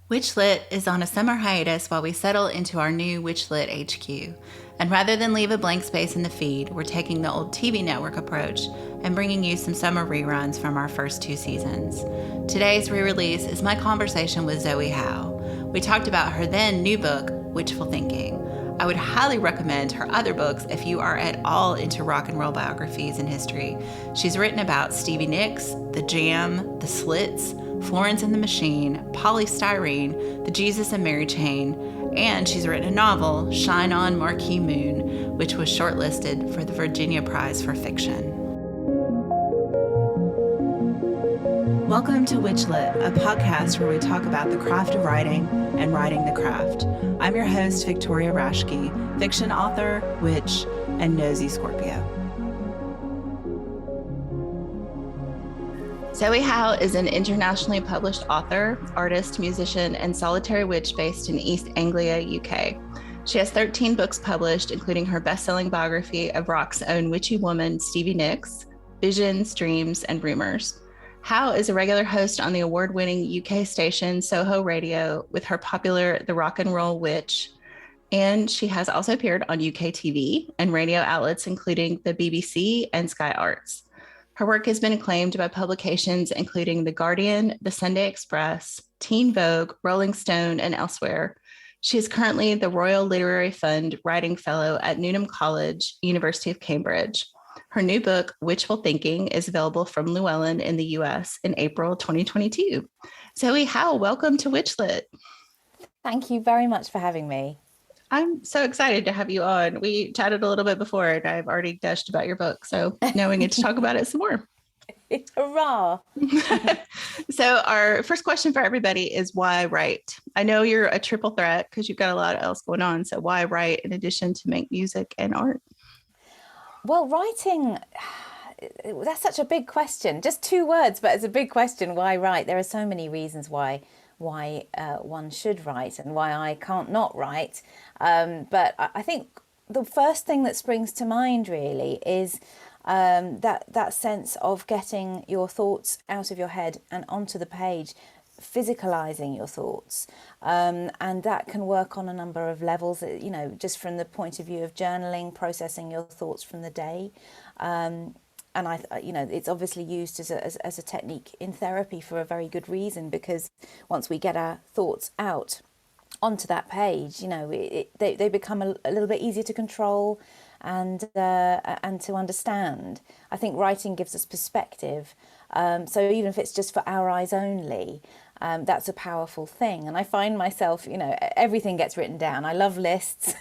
WitchLit is on a summer hiatus while we settle into our new WitchLit HQ. And rather than leave a blank space in the feed, we're taking the old TV network approach and bringing you some summer reruns from our first 2 seasons. Today's re-release is my conversation with Zoë Howe. We talked about her then new book, Witchful Thinking. I would highly recommend her other books if you are at all into rock and roll biographies and history. She's written about Stevie Nicks, The Jam, The Slits, Florence the Machine, Styrene, The Jesus and Mary Chain, and she's written a novel, Shine On, Marquee Moon, which was shortlisted for the Virginia Prize for Fiction. Welcome to WitchLit, a podcast where we talk about the craft of writing and writing the craft. I'm your host, Victoria Rashke, fiction author, witch, and nosy Scorpio. Zoë Howe is an internationally published author, artist, musician, and solitary witch based in East Anglia, UK. She has 13 books published, including her best-selling biography of rock's own witchy woman, Stevie Nicks, Visions, Dreams, and Rumors. Howe is a regular host on the award-winning UK station Soho Radio with her popular The Rock and Roll Witch, and she has also appeared on UK TV and radio outlets including the BBC and Sky Arts. Her work has been acclaimed by publications including The Guardian, The Sunday Express, Teen Vogue, Rolling Stone, and elsewhere. She is currently the Royal Literary Fund Writing Fellow at Newnham College, University of Cambridge. Her new book, Witchful Thinking, is available from Llewellyn in the US in April 2022. Zoë Howe, welcome to WitchLit. Thank you very much for having me. I'm so excited to have you on. We chatted a little bit before and I've already gushed about your book. So now we get to talk about it some more. Hurrah. So our first question for everybody is why write? I know you're a triple threat because you've got a lot else going on. So why write in addition to make music and art? Well, writing, that's such a big question. Just 2 words, but it's a big question. Why write? There are so many reasons why one should write and why I can't not write. But I think the first thing that springs to mind really is that sense of getting your thoughts out of your head and onto the page, physicalizing your thoughts. And that can work on a number of levels, you know, just from the point of view of journaling, processing your thoughts from the day. And it's obviously used as a technique in therapy for a very good reason, because once we get our thoughts out onto that page, you know, they become a little bit easier to control and to understand. I think writing gives us perspective. So even if it's just for our eyes only, that's a powerful thing. And I find myself, you know, everything gets written down. I love lists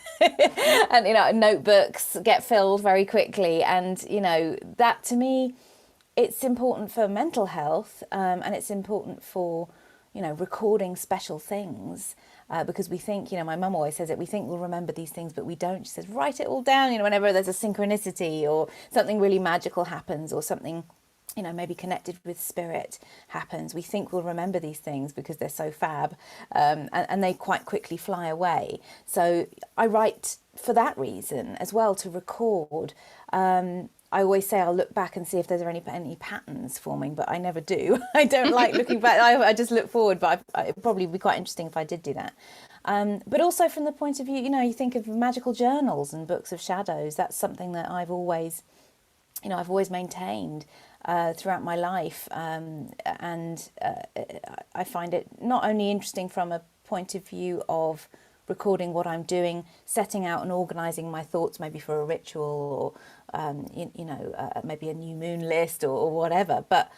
and, you know, notebooks get filled very quickly. And, you know, that to me, it's important for mental health, and it's important for, you know, recording special things. Because we think, you know, my mum always says it, we think we'll remember these things, but we don't. She says, write it all down, you know, whenever there's a synchronicity or something really magical happens or something, you know, maybe connected with spirit happens. We think we'll remember these things because they're so fab, and they quite quickly fly away. So I write for that reason as well, to record. I always say I'll look back and see if there's any patterns forming, but I never do. I don't like looking back. I just look forward, but it'd probably be quite interesting if I did do that. But also from the point of view, you know, you think of magical journals and books of shadows. That's something that I've always maintained throughout my life. And I find it not only interesting from a point of view of recording what I'm doing, setting out and organising my thoughts, maybe for a ritual or, maybe a new moon list or whatever. But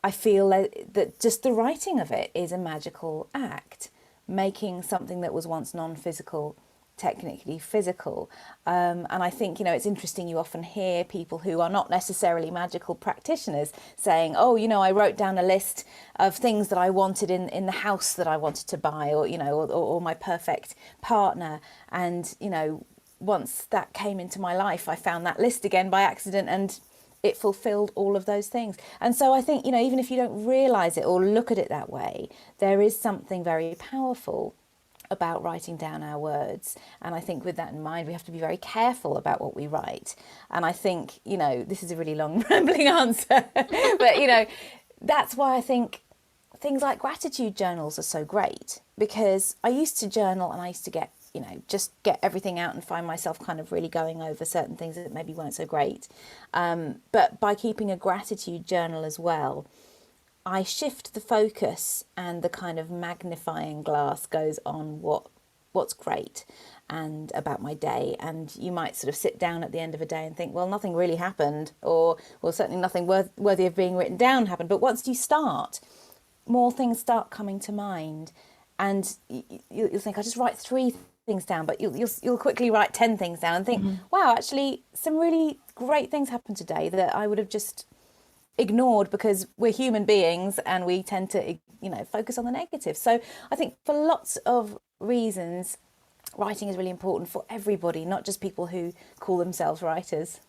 I feel that just the writing of it is a magical act, making something that was once non-physical technically physical. And I think, you know, it's interesting, you often hear people who are not necessarily magical practitioners saying, oh, you know, I wrote down a list of things that I wanted in the house that I wanted to buy, or, you know, or my perfect partner. And, you know, once that came into my life, I found that list again by accident and it fulfilled all of those things. And so I think, you know, even if you don't realise it or look at it that way, there is something very powerful about writing down our words. And I think with that in mind, we have to be very careful about what we write. And I think, you know, this is a really long rambling answer, but, you know, that's why I think things like gratitude journals are so great, because I used to journal and I used to get, just get everything out and find myself kind of really going over certain things that maybe weren't so great. But by keeping a gratitude journal as well, I shift the focus, and the kind of magnifying glass goes on what's great and about my day. And you might sort of sit down at the end of a day and think, well, nothing really happened, or well, certainly nothing worthy of being written down happened. But once you start, more things start coming to mind, and you'll think, I just write 3 things down, but you'll quickly write 10 things down and think, wow, actually some really great things happened today that I would have just ignored, because we're human beings and we tend to focus on the negative. So I think for lots of reasons, writing is really important for everybody, not just people who call themselves writers.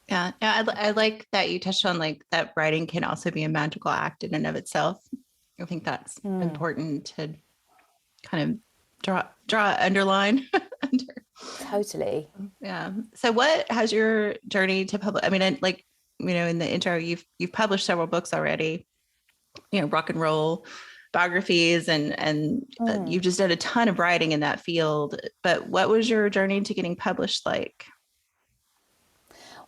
Yeah, I like that you touched on like that writing can also be a magical act in and of itself. I think that's important to kind of draw underline under. Totally. Yeah. So what has your journey to publish? I mean, like, in the intro, you've published several books already, rock and roll biographies, and you've just done a ton of writing in that field. But what was your journey to getting published like?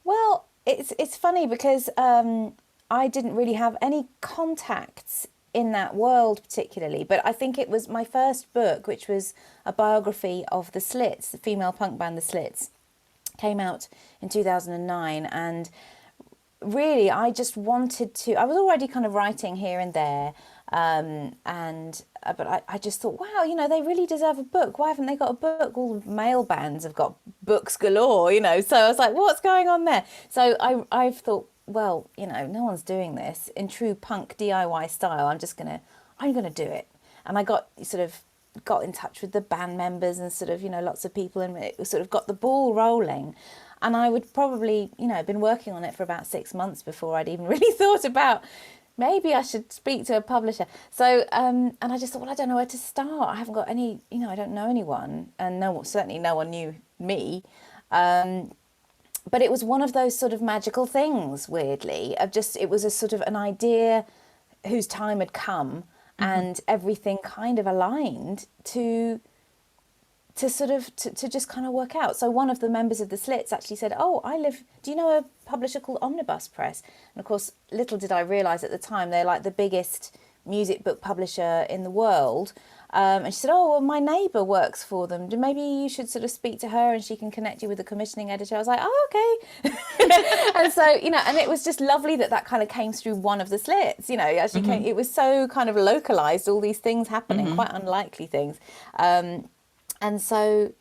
Well, it's funny because I didn't really have any contacts in that world particularly, but I think it was my first book, which was a biography of the Slits, the female punk band, the Slits, came out in 2009. And really, I just wanted to, I was already kind of writing here and there, but I just thought, wow, they really deserve a book. Why haven't they got a book? All the male bands have got books galore, So I was like, what's going on there? So I've thought, well, no one's doing this in true punk DIY style. I'm gonna do it. And I got in touch with the band members and lots of people, and it sort of got the ball rolling. And I would probably, been working on it for about 6 months before I'd even really thought about maybe I should speak to a publisher. So, and I just thought, well, I don't know where to start. I haven't got any, I don't know anyone, and certainly no one knew me. But it was one of those sort of magical things, weirdly, it was a sort of an idea whose time had come, and everything kind of aligned to just kind of work out. So one of the members of the Slits actually said, do you know a publisher called Omnibus Press? And of course, little did I realise at the time, they're like the biggest music book publisher in the world. And she said, well, my neighbour works for them. Maybe you should sort of speak to her and she can connect you with the commissioning editor. I was like, okay. And so, and it was just lovely that kind of came through one of the Slits, actually came, it was so kind of localised, all these things happening, quite unlikely things. And so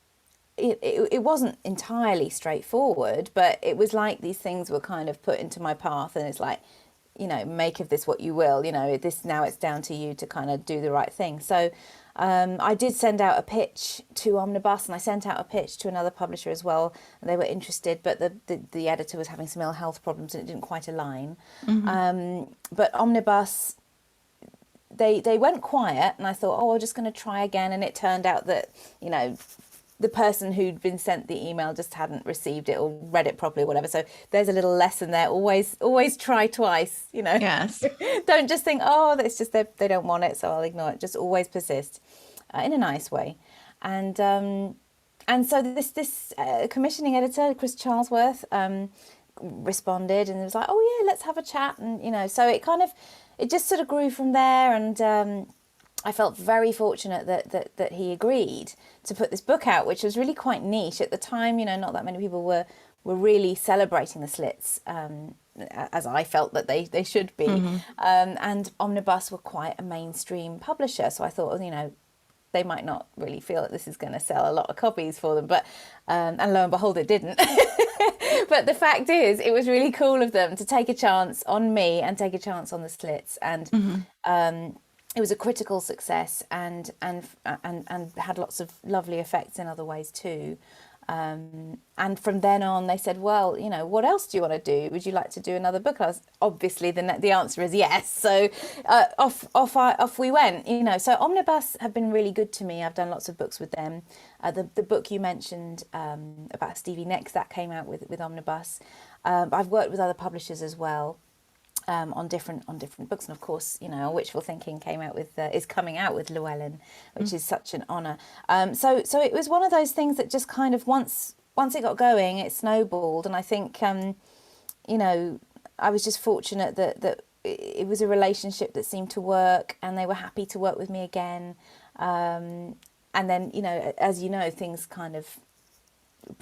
it wasn't entirely straightforward, but it was like these things were kind of put into my path, and it's like, make of this what you will, now it's down to you to kind of do the right thing. So I did send out a pitch to Omnibus, and I sent out a pitch to another publisher as well, and they were interested, but the editor was having some ill health problems and it didn't quite align. But Omnibus, they went quiet, and I thought, I'm just going to try again. And it turned out that, the person who'd been sent the email just hadn't received it or read it properly or whatever. So there's a little lesson there. Always try twice, Yes. Don't just think, it's just they don't want it, so I'll ignore it. Just always persist in a nice way. And so this commissioning editor, Chris Charlesworth, responded and was like, let's have a chat. And, so it just sort of grew from there. And I felt very fortunate that he agreed to put this book out, which was really quite niche at the time. Not that many people were really celebrating the Slits, as I felt that they should be. And Omnibus were quite a mainstream publisher, so I thought, they might not really feel that this is going to sell a lot of copies for them, but and lo and behold, it didn't. But the fact is, it was really cool of them to take a chance on me and take a chance on the Slits, and it was a critical success, and had lots of lovely effects in other ways too. And from then on, they said, well, what else do you want to do? Would you like to do another book? Obviously, the answer is yes. So off we went. So Omnibus have been really good to me. I've done lots of books with them. The book you mentioned about Stevie Nicks, that came out with Omnibus. I've worked with other publishers as well. on different books, and of course, Witchful Thinking is coming out with Llewellyn, which is such an honour. So it was one of those things that just kind of once it got going, it snowballed, and I think I was just fortunate that it was a relationship that seemed to work, and they were happy to work with me again. And then as you know, things kind of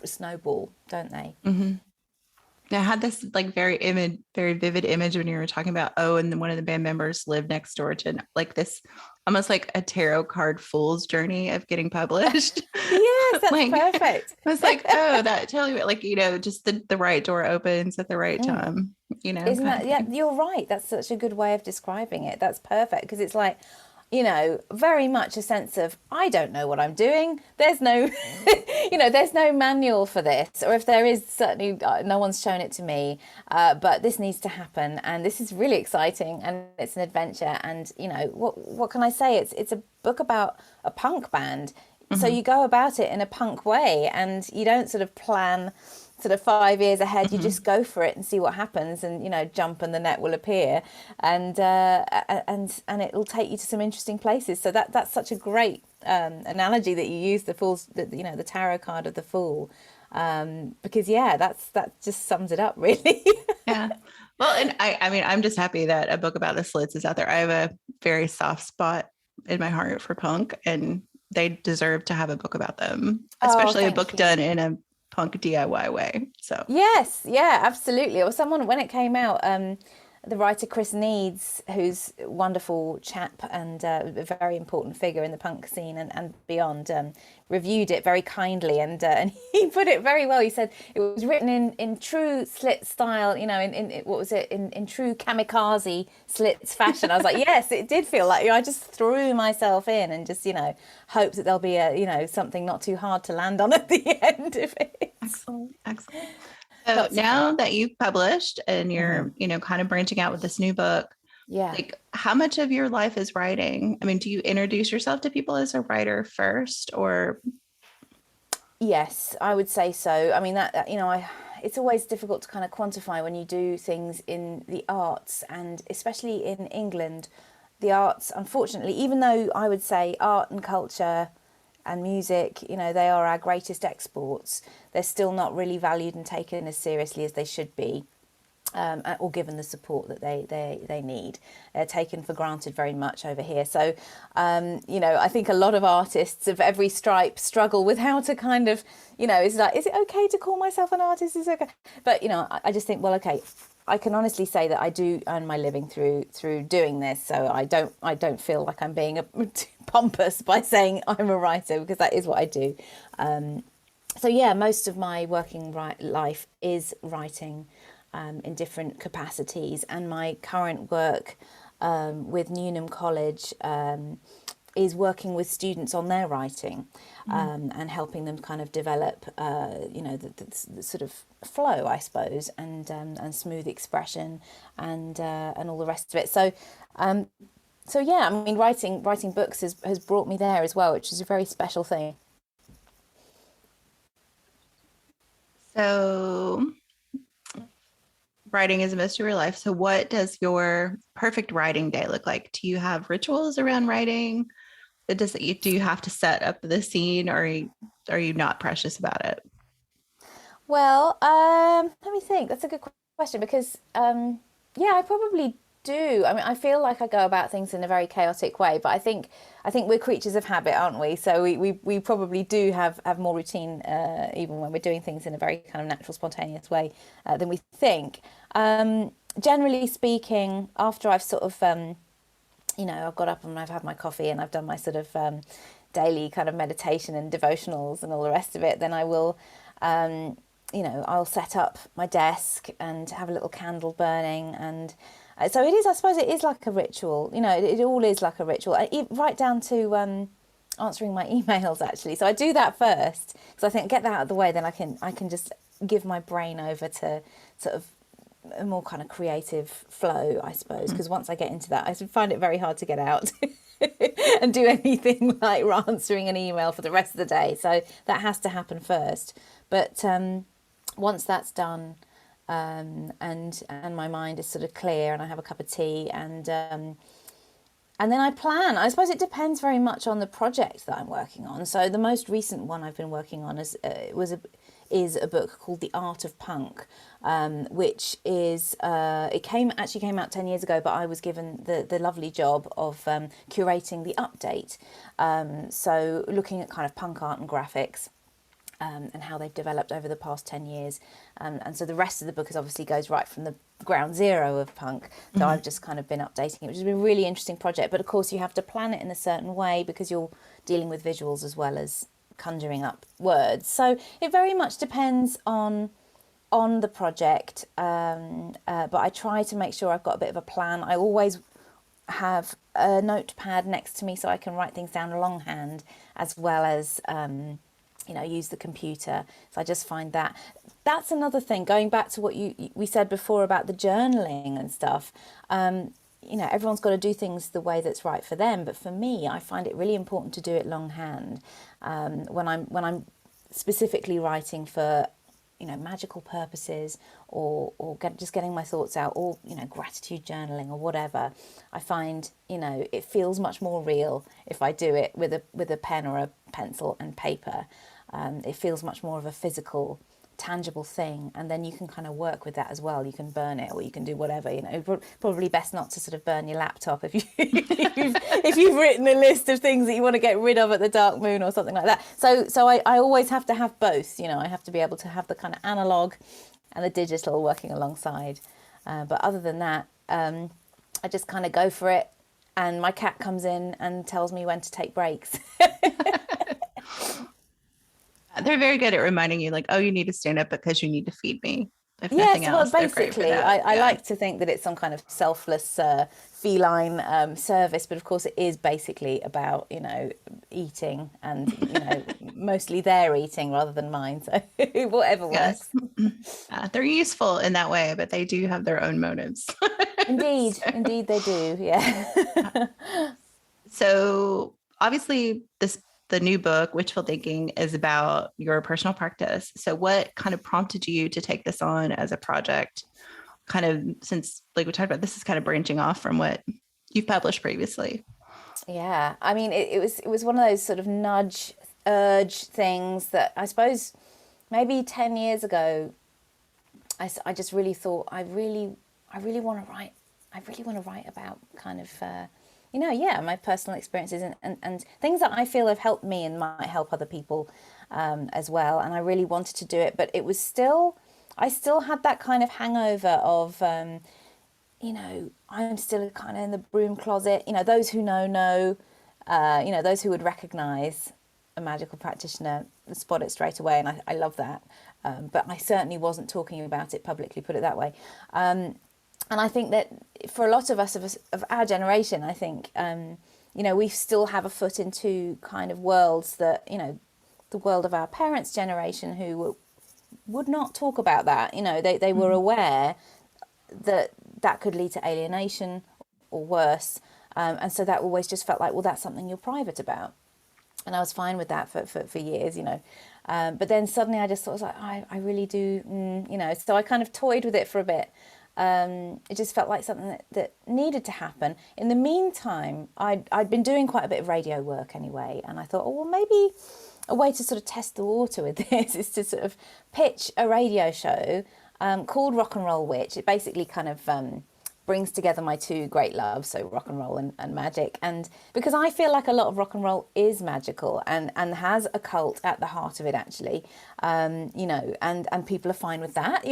snowball, don't they? Mm-hmm. I had this like very vivid image when you were talking about, and then one of the band members lived next door to like this, almost like a tarot card fool's journey of getting published. Yes, that's like, perfect. I was like, that totally, like, just the right door opens at the right time, Isn't that, yeah, you're right. That's such a good way of describing it. That's perfect, because it's like, very much a sense of, I don't know what I'm doing. There's no, there's no manual for this. Or if there is, certainly no one's shown it to me. But this needs to happen. And this is really exciting. And it's an adventure. And, what can I say? It's a book about a punk band. So you go about it in a punk way, and you don't sort of plan sort of 5 years ahead. You just go for it and see what happens, and jump and the net will appear, and it'll take you to some interesting places. So that's such a great analogy that you use, the fool's, the tarot card of the fool, because that just sums it up really. Yeah. Well, and I mean, I'm just happy that a book about the Slits is out there. I have a very soft spot in my heart for punk, and they deserve to have a book about them, especially a book done in a punk DIY way. So yes, yeah, absolutely. Or someone, when it came out, the writer Chris Needs, who's a wonderful chap and a very important figure in the punk scene and beyond, reviewed it very kindly, and he put it very well. He said it was written in true Slits style, in what was it, in true kamikaze Slits fashion. I was like, yes, it did feel like, I just threw myself in and just, hope that there'll be a, something not too hard to land on at the end of it. Excellent. So now that you've published and you're, kind of branching out with this new book, like, how much of your life is writing? I mean, do you introduce yourself to people as a writer first, or? Yes, I would say so. I mean, it's always difficult to kind of quantify when you do things in the arts, and especially in England, the arts, unfortunately, even though I would say art and culture and music, they are our greatest exports, they're still not really valued and taken as seriously as they should be, or given the support that they need. They're taken for granted very much over here. So, I think a lot of artists of every stripe struggle with how to kind of, is it okay to call myself an artist? Is it okay? But, I just think, well, okay, I can honestly say that I do earn my living through doing this. So I don't feel like I'm being pompous by saying I'm a writer, because that is what I do. So yeah, most of my working life is writing in different capacities, and my current work with Newnham College is working with students on their writing, and helping them kind of develop, the sort of flow, I suppose, and smooth expression, and all the rest of it. So yeah, I mean, writing books has brought me there as well, which is a very special thing. So writing is most of your life. So what does your perfect writing day look like? Do you have rituals around writing? Do you have to set up the scene, or are you not precious about it? Well, let me think. That's a good question, because I probably do. I mean, I feel like I go about things in a very chaotic way, but I think we're creatures of habit, aren't we? So we probably do have more routine, even when we're doing things in a very kind of natural, spontaneous way, than we think. Generally speaking, after I've sort of I've got up and I've had my coffee and I've done my sort of daily kind of meditation and devotionals and all the rest of it, then I will I'll set up my desk and have a little candle burning, and so it is, I suppose it is like a ritual, it all is like a ritual, right down to answering my emails, actually. So I do that first, because I think, get that out of the way, then I can just give my brain over to sort of a more kind of creative flow, I suppose, because once I get into that, I find it very hard to get out and do anything like answering an email for the rest of the day. So that has to happen first. But once that's done, and my mind is sort of clear, and I have a cup of tea, and then I plan. I suppose it depends very much on the project that I'm working on. So the most recent one I've been working on is a book called The Art of Punk, which is it came out 10 years ago, but I was given the lovely job of curating the update. So looking at kind of punk art and graphics. And how they've developed over the past 10 years. And so the rest of the book obviously goes right from the ground zero of punk. So I've just kind of been updating it, which has been a really interesting project. But of course you have to plan it in a certain way because you're dealing with visuals as well as conjuring up words. So it very much depends on the project. But I try to make sure I've got a bit of a plan. I always have a notepad next to me so I can write things down longhand, as well as use the computer. So I just find that's another thing, going back to what we said before about the journaling and stuff. Everyone's got to do things the way that's right for them, but for me, I find it really important to do it longhand. When I'm specifically writing for magical purposes, or just getting my thoughts out, or gratitude journaling or whatever, I find it feels much more real if I do it with a pen or a pencil and paper. It feels much more of a physical, tangible thing, and then you can kind of work with that as well. You can burn it, or you can do whatever. Probably best not to sort of burn your laptop if you've written a list of things that you want to get rid of at the dark moon or something like that. So I always have to have both. I have to be able to have the kind of analog and the digital working alongside. But other than that, I just kind of go for it, and my cat comes in and tells me when to take breaks. They're very good at reminding you, like, oh, you need to stand up because you need to feed me. If Yes, nothing else, well, basically, I like to think that it's some kind of selfless feline service, but of course it is basically about, eating, and, mostly their eating rather than mine. So whatever works. They're useful in that way, but they do have their own motives. Indeed, indeed they do, yeah. So obviously the new book, Witchful Thinking, is about your personal practice. So what kind of prompted you to take this on as a project? Kind of, since, like we talked about, this is kind of branching off from what you've published previously. Yeah, I mean, it was one of those sort of urge things that I suppose maybe 10 years ago, I just really thought, I really want to write. I really want to write about kind of my personal experiences and things that I feel have helped me and might help other people as well. And I really wanted to do it, but I still had that kind of hangover of, I'm still kind of in the broom closet. Those who know, those who would recognise a magical practitioner spot it straight away. And I love that. But I certainly wasn't talking about it publicly, put it that way. And I think that for a lot of us of our generation, I think, we still have a foot in two kind of worlds that, the world of our parents' generation who would not talk about that. They were aware that could lead to alienation or worse. And so that always just felt like, well, that's something you're private about. And I was fine with that for years, But then suddenly I just thought, I really do, So I kind of toyed with it for a bit. It just felt like something that needed to happen. In the meantime, I'd been doing quite a bit of radio work anyway, and I thought, well, maybe a way to sort of test the water with this is to sort of pitch a radio show called Rock and Roll Witch. It basically kind of brings together my two great loves, so rock and roll and magic. And because I feel like a lot of rock and roll is magical and has a cult at the heart of it, actually, and people are fine with that,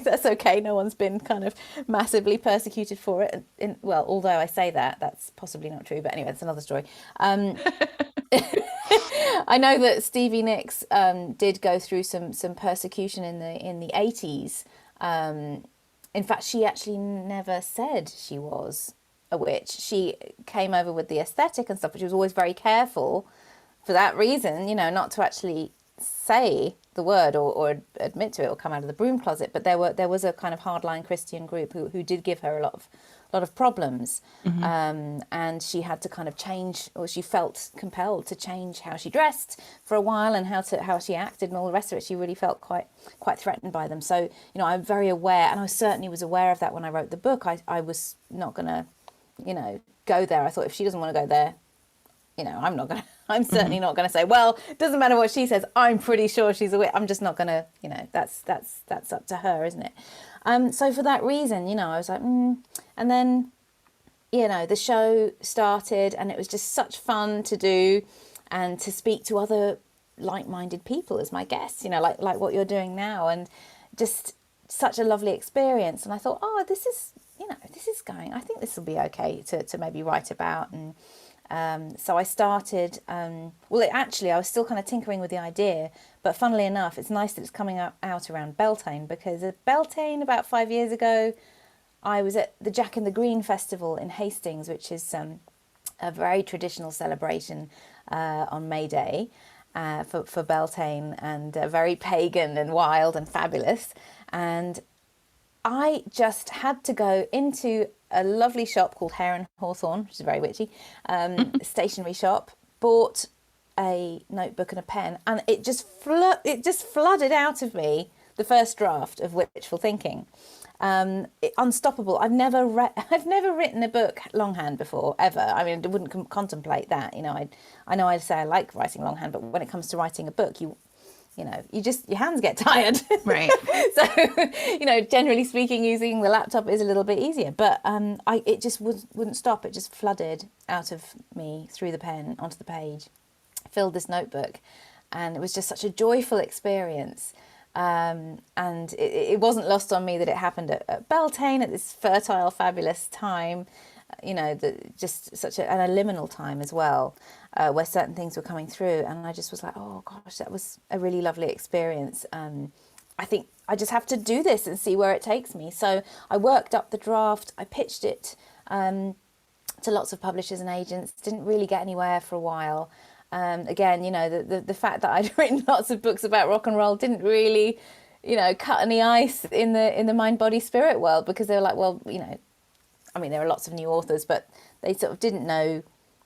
that's okay. No one's been kind of massively persecuted for it. Well, although I say that's possibly not true, but anyway, that's another story. I know that Stevie Nicks did go through some persecution in the 80s. In fact, she actually never said she was a witch. She came over with the aesthetic and stuff, but she was always very careful for that reason, not to actually say the word or admit to it or come out of the broom closet. But there was a kind of hardline Christian group who did give her a lot of problems. And she had to kind of change, or she felt compelled to change how she dressed for a while and how she acted and all the rest of it. She really felt quite threatened by them. So, you know, I'm very aware, and I certainly was aware of that when I wrote the book. I was not going to, you know, go there. I thought, if she doesn't want to go there, you know, I'm certainly not going to say, well, it doesn't matter what she says, I'm pretty sure she's a witch. I'm just not going to, you know, that's up to her, isn't it? So for that reason, you know, I was like, and then, you know, the show started, and it was just such fun to do and to speak to other like-minded people as my guests, you know, like what you're doing now, and just such a lovely experience. And I thought, oh, this is, you know, this is going, I think this will be okay to maybe write about. And so I started, actually, I was still kind of tinkering with the idea, but funnily enough, it's nice that it's coming out around Beltane, because at Beltane about 5 years ago, I was at the Jack in the Green Festival in Hastings, which is a very traditional celebration on May Day for Beltane, and very pagan and wild and fabulous. And I just had to go into a lovely shop called Hare and Hawthorne, which is very witchy, stationery shop, bought a notebook and a pen, and it just flooded out of me the first draft of Witchful Thinking. Unstoppable. I've never written a book longhand before, ever. I mean, I wouldn't contemplate that. You know, I know I say I like writing longhand, but when it comes to writing a book, you know, your hands get tired. Right. So, you know, generally speaking, using the laptop is a little bit easier. But it just wouldn't stop. It just flooded out of me through the pen onto the page, filled this notebook, and it was just such a joyful experience. And it wasn't lost on me that it happened at Beltane, at this fertile, fabulous time, you know, just such an liminal time as well, where certain things were coming through. And I just was like, oh gosh, that was a really lovely experience. I think I just have to do this and see where it takes me. So I worked up the draft, I pitched it to lots of publishers and agents, didn't really get anywhere for a while. Again, you know, the fact that I'd written lots of books about rock and roll didn't really, you know, cut any ice in the mind, body, spirit world, because they were like, well, you know, I mean, there are lots of new authors, but they sort of didn't know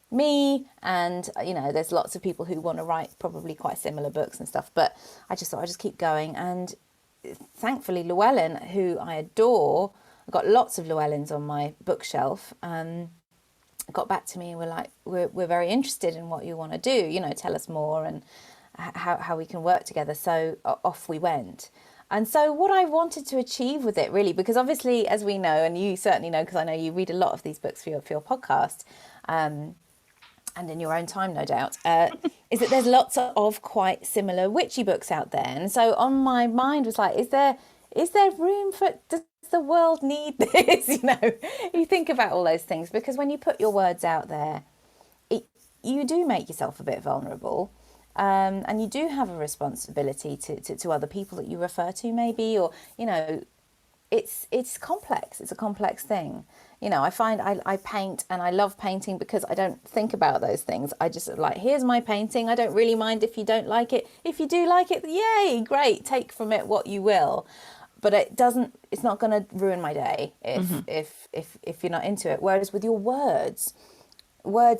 me. And, you know, there's lots of people who want to write probably quite similar books and stuff. But I just thought I'd just keep going. And thankfully, Llewellyn, who I adore, I've got lots of Llewellyns on my bookshelf, got back to me and were like, we're very interested in what you want to do, you know, tell us more and how we can work together. So off we went. And so what I wanted to achieve with it, really, because obviously, as we know, and you certainly know, because I know you read a lot of these books for your podcast, and in your own time, no doubt, is that there's lots of quite similar witchy books out there. And so on my mind was like, is there room for, does the world need this? You know, you think about all those things, because when you put your words out there, you do make yourself a bit vulnerable. And you do have a responsibility to other people that you refer to, maybe, or, you know, it's complex. It's a complex thing. You know, I find I paint, and I love painting because I don't think about those things. I just like, here's my painting. I don't really mind if you don't like it. If you do like it, yay, great. Take from it what you will. But it's not going to ruin my day if you're not into it. Whereas with your words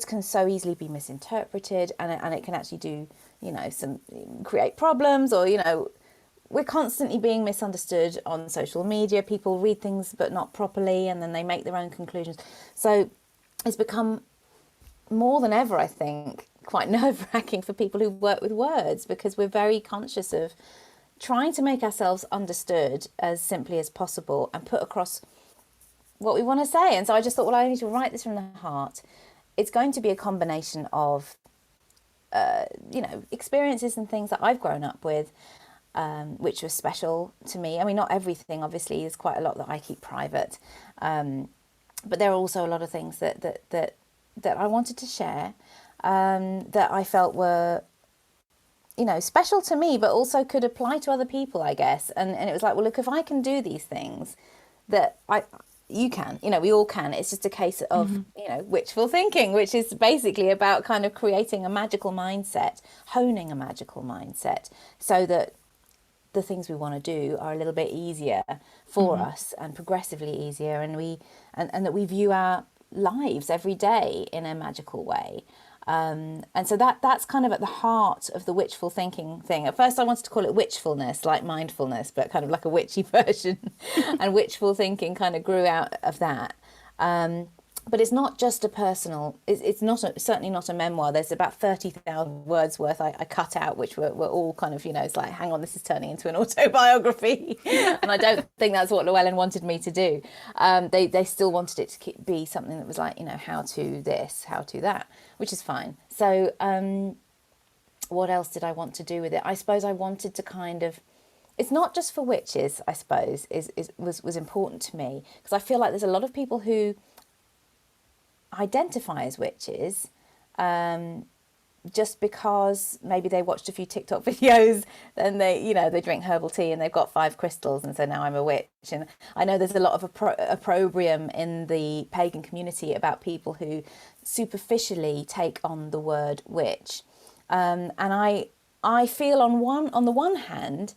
can so easily be misinterpreted, and it can actually do, you know, create problems, or, you know, we're constantly being misunderstood on social media. People read things but not properly, and then they make their own conclusions. So it's become more than ever, I think, quite nerve-wracking for people who work with words, because we're very conscious of trying to make ourselves understood as simply as possible and put across what we want to say. And so I just thought, well, I need to write this from the heart. It's going to be a combination of, you know, experiences and things that I've grown up with, which was special to me. I mean, not everything, obviously. There's quite a lot that I keep private. But there are also a lot of things that I wanted to share, that I felt were, you know, special to me, but also could apply to other people, I guess. And it was like, well, look, if I can do these things, that you can, you know, we all can. It's just a case of, you know, witchful thinking, which is basically about kind of creating a magical mindset, honing a magical mindset, so that the things we want to do are a little bit easier for us and progressively easier, and that we view our lives every day in a magical way. And so that's kind of at the heart of the witchful thinking thing. At first I wanted to call it witchfulness, like mindfulness, but kind of like a witchy version. And witchful thinking kind of grew out of that. But it's not just a personal, it's not certainly not a memoir. There's about 30,000 words worth I cut out, which were all kind of, it's like, hang on, this is turning into an autobiography. And I don't think that's what Llewellyn wanted me to do. They still wanted it to be something that was like, how to this, how to that, which is fine. So what else did I want to do with it? I suppose I wanted to kind of, it's not just for witches, I suppose, was important to me, because I feel like there's a lot of people who identify as witches just because maybe they watched a few TikTok videos and they drink herbal tea and they've got 5 crystals and so now I'm a witch. And I know there's a lot of opprobrium in the pagan community about people who superficially take on the word witch, and I feel on the one hand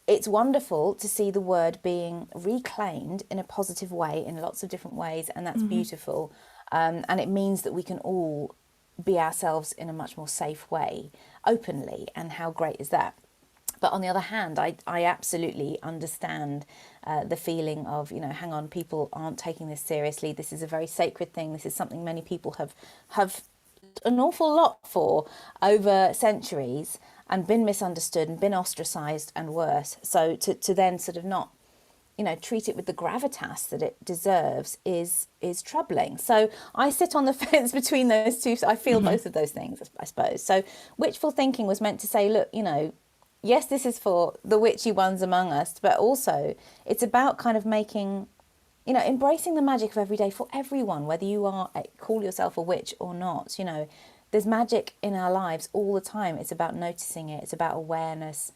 it's wonderful to see the word being reclaimed in a positive way in lots of different ways, and that's beautiful. And it means that we can all be ourselves in a much more safe way, openly, and how great is that? But on the other hand, I absolutely understand the feeling of, hang on, people aren't taking this seriously. This is a very sacred thing. This is something many people have an awful lot for over centuries and been misunderstood and been ostracized and worse. So to then sort of not treat it with the gravitas that it deserves is troubling. So I sit on the fence between those two. So I feel both of those things, I suppose. So witchful thinking was meant to say, look, yes, this is for the witchy ones among us, but also it's about kind of making, embracing the magic of every day for everyone, whether you call yourself a witch or not. There's magic in our lives all the time. It's about noticing it. It's about awareness.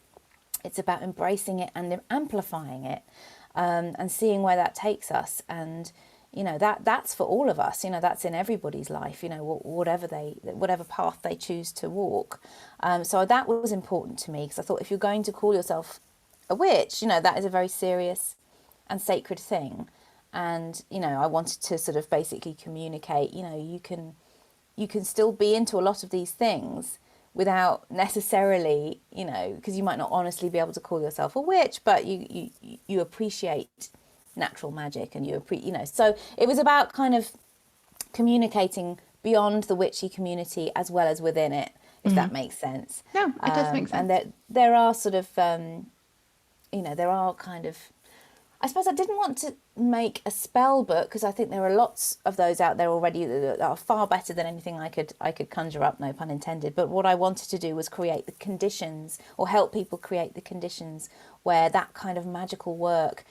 It's about embracing it and amplifying it. And seeing where that takes us, and that's for all of us. That's in everybody's life. Whatever path they choose to walk. So that was important to me, because I thought if you're going to call yourself a witch, that is a very serious and sacred thing. And I wanted to sort of basically communicate. You can still be into a lot of these things without necessarily, because you might not honestly be able to call yourself a witch, but you appreciate natural magic, and so it was about kind of communicating beyond the witchy community as well as within it, if that makes sense. No, it does make sense. And there are sort of, there are kind of, I suppose I didn't want to make a spell book, because I think there are lots of those out there already that are far better than anything I could conjure up, no pun intended. But what I wanted to do was create the conditions, or help people create the conditions where that kind of magical work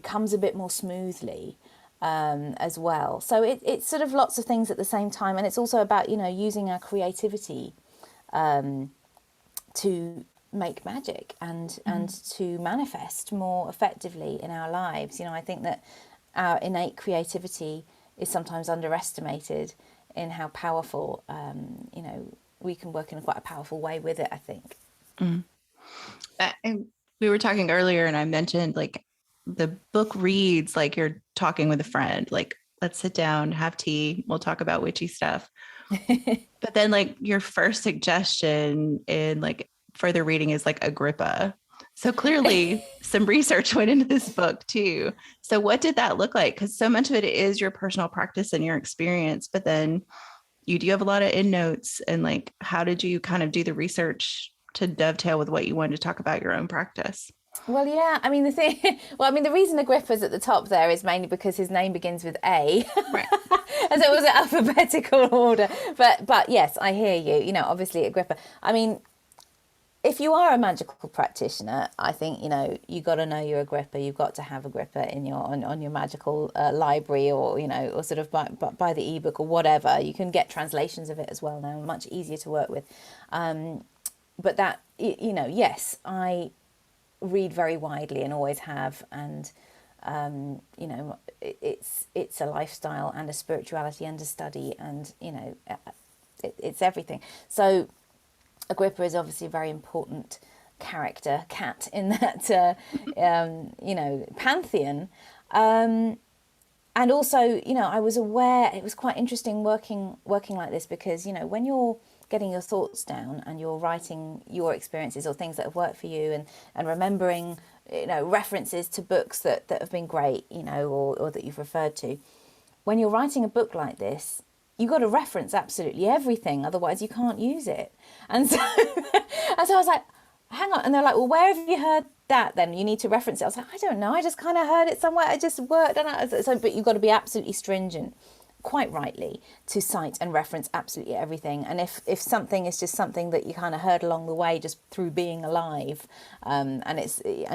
comes a bit more smoothly as well. So it's sort of lots of things at the same time, and it's also about using our creativity to make magic and to manifest more effectively in our lives. I think that our innate creativity is sometimes underestimated in how powerful, we can work in quite a powerful way with it, I think. We were talking earlier and I mentioned like the book reads like you're talking with a friend, like let's sit down, have tea, we'll talk about witchy stuff. But then like your first suggestion in like further reading is like Agrippa. So clearly some research went into this book too. So what did that look like? Because so much of it is your personal practice and your experience, but then you do have a lot of endnotes, and like, how did you kind of do the research to dovetail with what you wanted to talk about your own practice? Well, yeah, I mean, the reason Agrippa's at the top there is mainly because his name begins with A. Right. As it was an alphabetical order. But yes, I hear you. Obviously Agrippa. I mean, if you are a magical practitioner, I think, you got to know your Agrippa. You've got to have Agrippa in on your magical library, or, or sort of by the ebook or whatever. You can get translations of it as well now, much easier to work with. But that, yes, I read very widely and always have, and it's a lifestyle and a spirituality and a study, and it's everything. So Agrippa is obviously a very important character, cat, in that pantheon. And also, I was aware it was quite interesting working like this, because when you're getting your thoughts down and you're writing your experiences or things that have worked for you, and remembering references to books that have been great, or that you've referred to. When you're writing a book like this, you've got to reference absolutely everything, otherwise you can't use it. And so and so I was like, hang on. And they're like, well, where have you heard that then? You need to reference it. I was like, I don't know, I just kind of heard it somewhere, I just worked on it. So, but you've got to be absolutely stringent, quite rightly, to cite and reference absolutely everything. And if something is just something that you kind of heard along the way just through being alive, and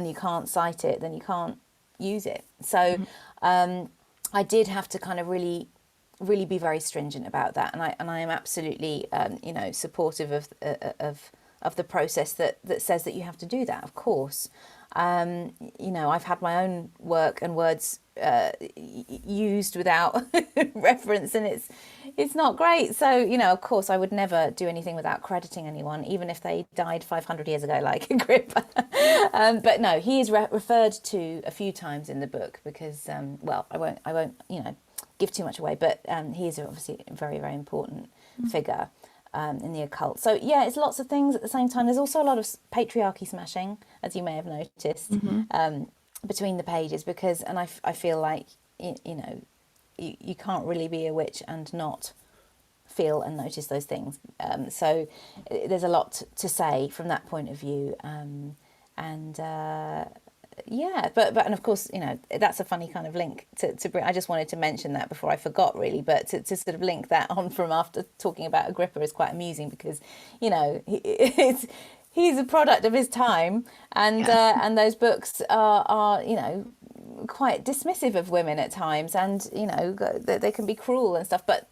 you can't cite it, then you can't use it. So I did have to kind of really be very stringent about that, and I am absolutely supportive of the process that says that you have to do that, of course. I've had my own work and words used without reference, and it's not great. So, of course, I would never do anything without crediting anyone, even if they died 500 years ago, like Agrippa. But no, he is referred to a few times in the book because, I won't, give too much away, but he is obviously a very, very important figure in the occult. So yeah, it's lots of things at the same time. There's also a lot of patriarchy smashing, as you may have noticed, between the pages, because, and I feel like, you can't really be a witch and not feel and notice those things. So there's a lot to say from that point of view. But of course, that's a funny kind of link to bring. I just wanted to mention that before I forgot, really, but to sort of link that on from after talking about Agrippa is quite amusing, because he's a product of his time, and and those books are quite dismissive of women at times, and they can be cruel and stuff. But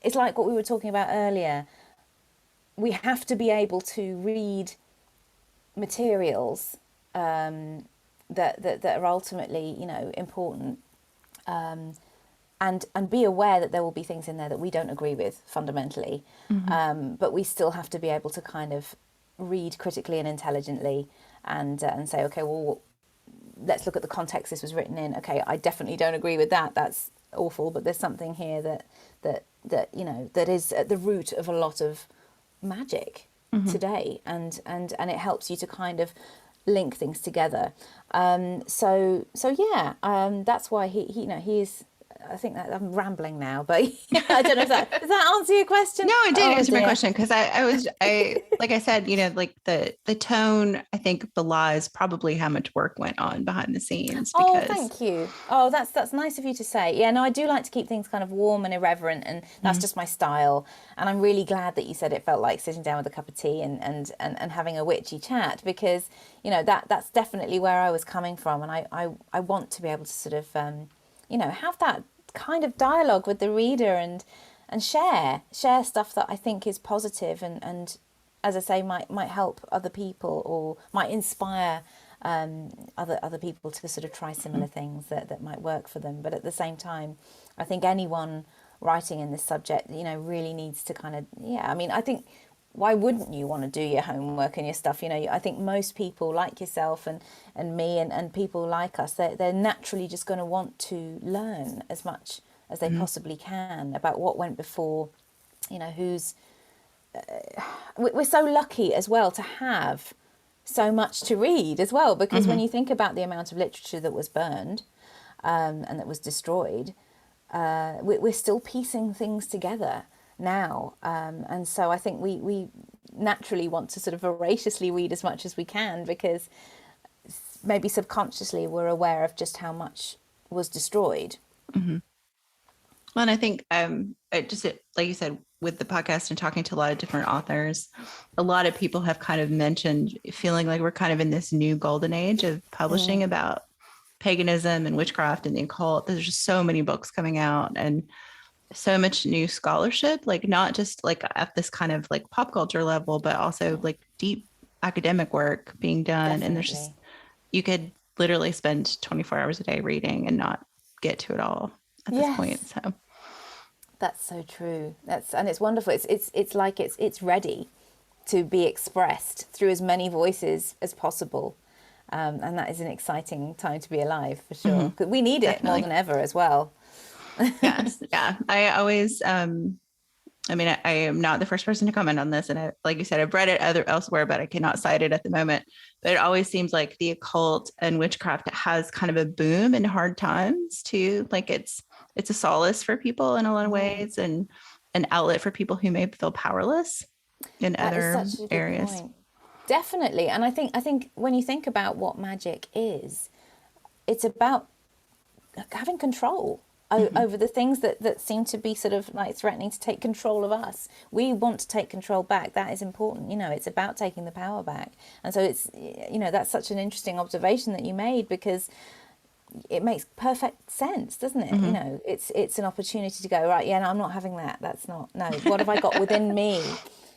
it's like what we were talking about earlier. We have to be able to read materials that are ultimately important, and be aware that there will be things in there that we don't agree with fundamentally, but we still have to be able to kind of read critically and intelligently, and say, okay, well, let's look at the context this was written in. Okay, I definitely don't agree with that, that's awful, but there's something here that is at the root of a lot of magic today, and it helps you to kind of link things together. So yeah, that's why he is. I think that I'm rambling now, but I don't know if does that answer your question? No, it did answer my question, because I like I said, like the tone, I think, belies probably how much work went on behind the scenes. Oh, thank you. Oh, that's nice of you to say. Yeah, no, I do like to keep things kind of warm and irreverent, and that's just my style. And I'm really glad that you said it felt like sitting down with a cup of tea and having a witchy chat, because that's definitely where I was coming from, and I want to be able to sort of have that kind of dialogue with the reader, and share stuff that I think is positive, and as I say, might help other people, or might inspire other people to sort of try similar things that might work for them. But at the same time, I think anyone writing in this subject, really needs to kind of, I think, why wouldn't you want to do your homework and your stuff? I think most people like yourself and me and people like us, they're naturally just going to want to learn as much as they possibly can about what went before, who's... we're so lucky as well to have so much to read as well, because when you think about the amount of literature that was burned and that was destroyed, we're still piecing things together now, and so I think we naturally want to sort of voraciously read as much as we can, because maybe subconsciously we're aware of just how much was destroyed. Well, and I think like you said, with the podcast and talking to a lot of different authors, a lot of people have kind of mentioned feeling like we're kind of in this new golden age of publishing about paganism and witchcraft and the occult. There's just so many books coming out, and so much new scholarship, like not just like at this kind of like pop culture level, but also like deep academic work being done. Definitely. And there's just, you could literally spend 24 hours a day reading and not get to it all at this point. So that's so true. And it's wonderful. It's like it's ready. to be expressed through as many voices as possible. And that is an exciting time to be alive, for sure. 'Cause we need it more than ever as well. Yes. Yeah. I always, I mean, I am not the first person to comment on this. And like you said, I've read it elsewhere, but I cannot cite it at the moment. But it always seems like the occult and witchcraft has kind of a boom in hard times too. Like it's a solace for people in a lot of ways, and an outlet for people who may feel powerless in That is other such a good areas. point. Definitely. And I think when you think about what magic is, it's about having control over the things that seem to be sort of like threatening to take control of us. We want to take control back. That is important. It's about taking the power back. And so it's, that's such an interesting observation that you made, because it makes perfect sense, doesn't it? It's an opportunity to go, right, yeah, no, I'm not having that. That's not, no. What have I got within me?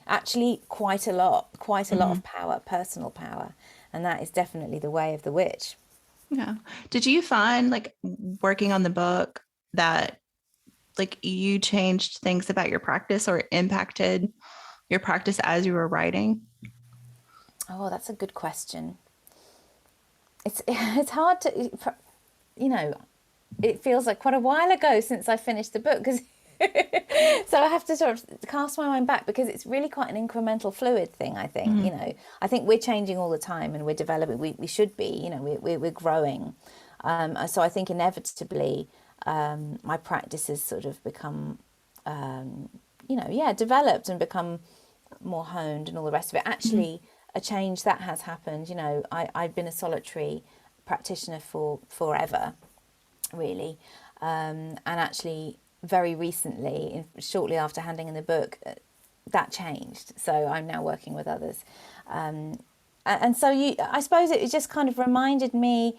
Actually, quite a lot of power, personal power. And that is definitely the way of the witch. Yeah. Did you find, like, working on the book, that like you changed things about your practice or impacted your practice as you were writing? Oh, that's a good question. It's hard to, it feels like quite a while ago since I finished the book, because so I have to sort of cast my mind back, because it's really quite an incremental, fluid thing, I think. I think we're changing all the time, and we're developing. We should be, we're growing. So I think inevitably my practice has sort of become, developed and become more honed and all the rest of it. Actually, a change that has happened. I've been a solitary practitioner for forever, really. And actually, very recently, shortly after handing in the book, that changed. So I'm now working with others. And so I suppose it just kind of reminded me,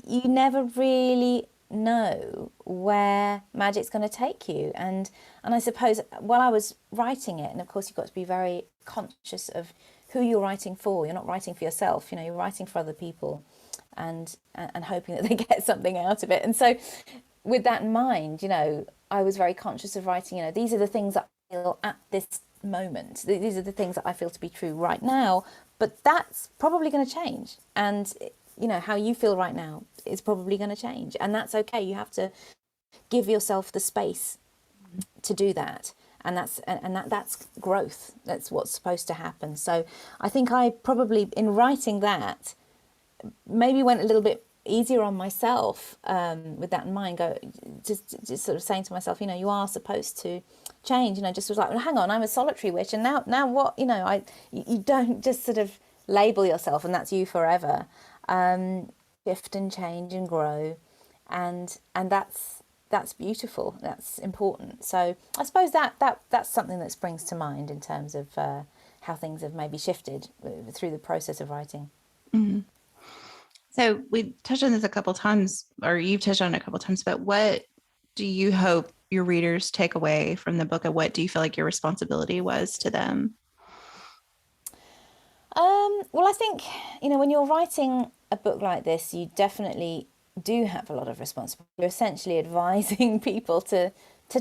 you never really know where magic's going to take you. And I suppose while I was writing it, and of course you've got to be very conscious of who you're writing for. You're not writing for yourself, you're writing for other people, and hoping that they get something out of it. And so with that in mind, I was very conscious of writing, these are the things that I feel at this moment. These are the things that I feel to be true right now, but that's probably going to change. And how you feel right now is probably going to change, and that's okay. You have to give yourself the space to do that, and that's growth. That's what's supposed to happen. So I think I probably, in writing that, maybe went a little bit easier on myself, with that in mind. Go just sort of saying to myself, you are supposed to change. Just was like, well, hang on, I'm a solitary witch, and now what? You don't just sort of label yourself and that's you forever. Shift and change and grow, and that's beautiful. That's important. So I suppose that's something that springs to mind in terms of how things have maybe shifted through the process of writing. Mm-hmm. So we touched on this a couple times, or you've touched on it a couple times, but what do you hope your readers take away from the book, and what do you feel like your responsibility was to them? Well, I think, when you're writing a book like this, you definitely do have a lot of responsibility. You're essentially advising people to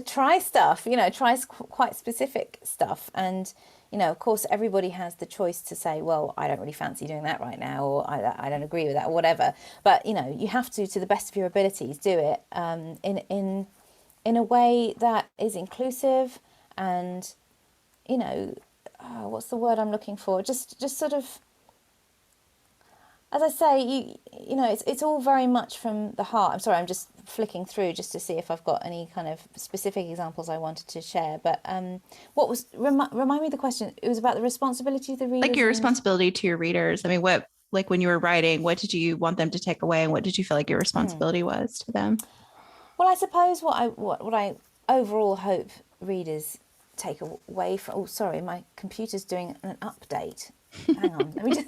try stuff, try quite specific stuff. And, of course, everybody has the choice to say, well, I don't really fancy doing that right now, or I don't agree with that, or whatever. But, you have to the best of your abilities, do it in a way that is inclusive and, what's the word I'm looking for? Just sort of, as I say, it's all very much from the heart. I'm sorry, I'm just flicking through just to see if I've got any kind of specific examples I wanted to share. But what was, remind me the question? It was about the responsibility of the readers. Like your responsibility to your readers. I mean, what, like when you were writing, what did you want them to take away, and what did you feel like your responsibility was to them? Well, I suppose what I overall hope readers take away from. Oh, sorry, my computer's doing an update. Hang on, let me just.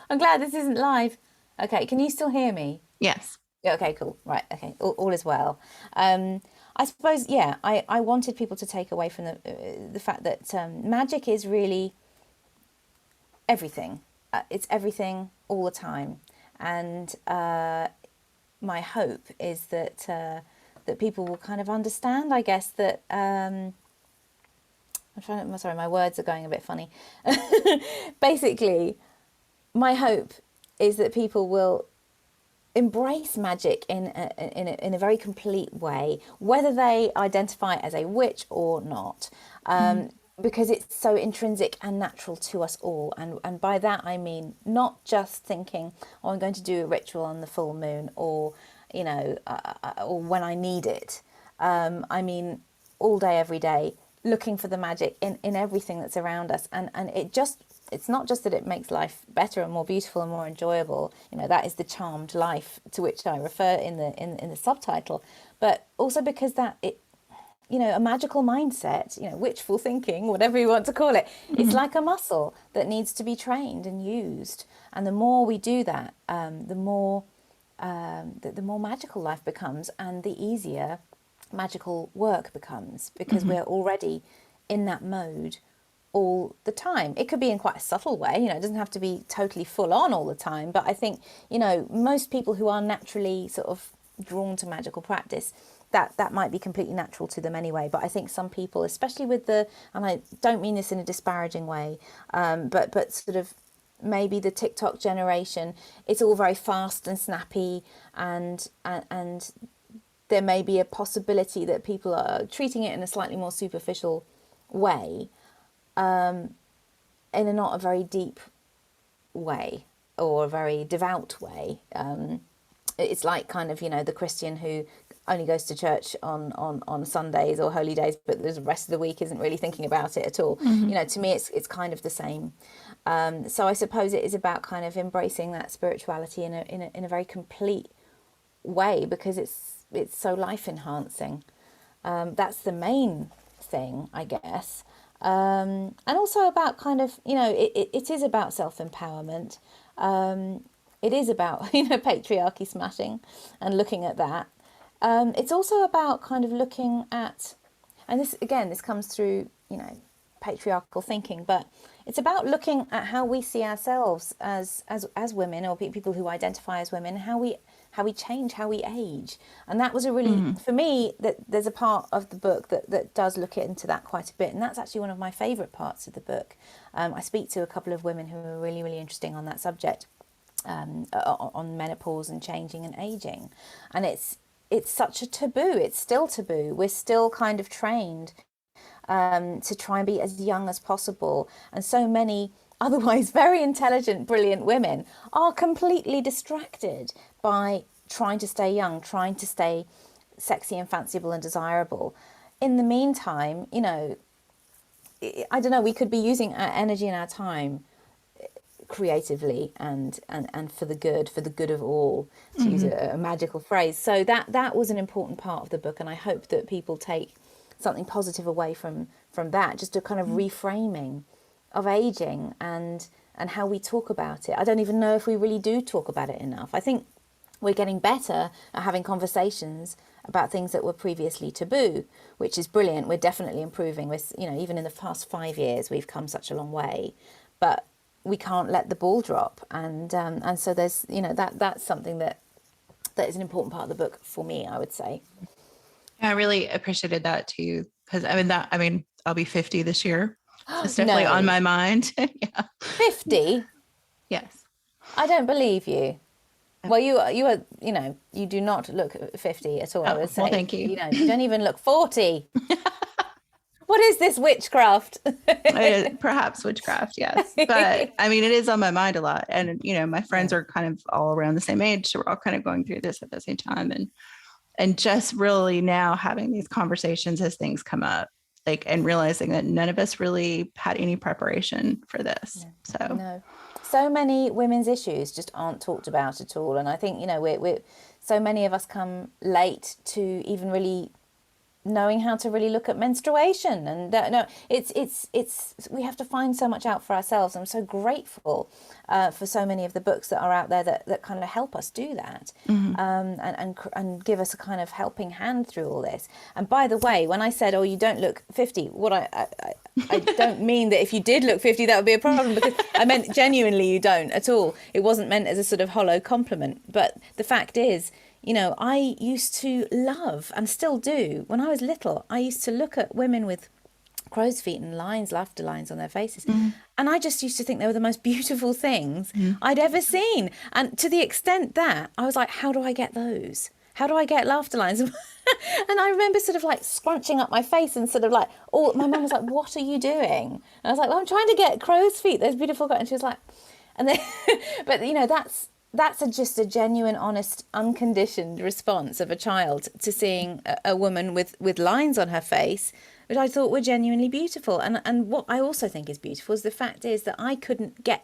I'm glad this isn't live. Okay, can you still hear me? Yes. Okay, cool. Right, okay, all is well. I suppose, yeah, I wanted people to take away from the fact that magic is really everything. It's everything all the time, and my hope is that that people will kind of understand, I guess, that sorry, my words are going a bit funny. Basically, my hope is that people will embrace magic in a very complete way, whether they identify as a witch or not, because it's so intrinsic and natural to us all. And by that I mean not just thinking, oh, I'm going to do a ritual on the full moon, or or when I need it. I mean all day, every day, looking for the magic in everything that's around us, and it's not just that it makes life better and more beautiful and more enjoyable. That is the charmed life to which I refer in the subtitle, but also because that it, a magical mindset, witchful thinking, whatever you want to call it, it's like a muscle that needs to be trained and used. And the more we do that, the more magical life becomes, and the easier magical work becomes, because we're already in that mode all the time. It could be in quite a subtle way, it doesn't have to be totally full on all the time, but I think most people who are naturally sort of drawn to magical practice, that might be completely natural to them anyway. But I think some people, especially with and I don't mean this in a disparaging way, but sort of maybe the TikTok generation, it's all very fast and snappy, and there may be a possibility that people are treating it in a slightly more superficial way, in not a very deep way or a very devout way. It's like kind of, the Christian who only goes to church on Sundays or holy days, but the rest of the week isn't really thinking about it at all. To me, it's kind of the same. So I suppose it is about kind of embracing that spirituality in a very complete way, because it's so life enhancing. That's the main thing, I guess. And also about kind of, it is about self-empowerment. It is about, patriarchy smashing and looking at that. It's also about kind of looking at, and this comes through, patriarchal thinking, but it's about looking at how we see ourselves as women, or people who identify as women, how we change, how we age. And that was a really, for me, that there's a part of the book that does look into that quite a bit. And that's actually one of my favourite parts of the book. I speak to a couple of women who are really, really interesting on that subject, on menopause and changing and aging. And it's such a taboo. It's still taboo. We're still kind of trained to try and be as young as possible. And so many otherwise very intelligent, brilliant women are completely distracted by trying to stay young, trying to stay sexy and fanciful and desirable. In the meantime, I don't know, we could be using our energy and our time creatively and for the good of all, to use a magical phrase. So that was an important part of the book, and I hope that people take something positive away from that, just a kind of reframing of aging and how we talk about it. I don't even know if we really do talk about it enough. I think we're getting better at having conversations about things that were previously taboo, which is brilliant. We're definitely improving. With even in the past 5 years, we've come such a long way, but we can't let the ball drop. And so there's that's something that is an important part of the book for me, I would say. Yeah, I really appreciated that too, because I'll be 50 this year. So it's definitely on my mind. Yeah. 50? Yes. I don't believe you. Well, you are, you do not look 50 at all, I would say. Well, thank you. You don't even look 40. What is this witchcraft? Perhaps witchcraft, yes. But it is on my mind a lot. And, my friends are kind of all around the same age. So we're all kind of going through this at the same time. And just really now having these conversations as things come up, and realizing that none of us really had any preparation for this. So many women's issues just aren't talked about at all. And I think, we're so many of us come late to even really knowing how to really look at menstruation. And it's we have to find so much out for ourselves. I'm so grateful for so many of the books that are out there that kind of help us do that, and give us a kind of helping hand through all this. And by the way, when I said, you don't look 50, what I don't mean that if you did look 50 that would be a problem, because I meant genuinely you don't at all. It wasn't meant as a sort of hollow compliment. But the fact is, I used to love, and still do, when I was little, I used to look at women with crow's feet and lines, laughter lines on their faces. And I just used to think they were the most beautiful things I'd ever seen. And to the extent that I was like, how do I get those? How do I get laughter lines? And I remember sort of like scrunching up my face and sort of like, my mum was like, what are you doing? And I was like, well, I'm trying to get crow's feet, those beautiful guys. And she was like, and then, but you know, that's just a genuine, honest, unconditioned response of a child to seeing a woman with lines on her face, which I thought were genuinely beautiful. And what I also think is beautiful is the fact is that I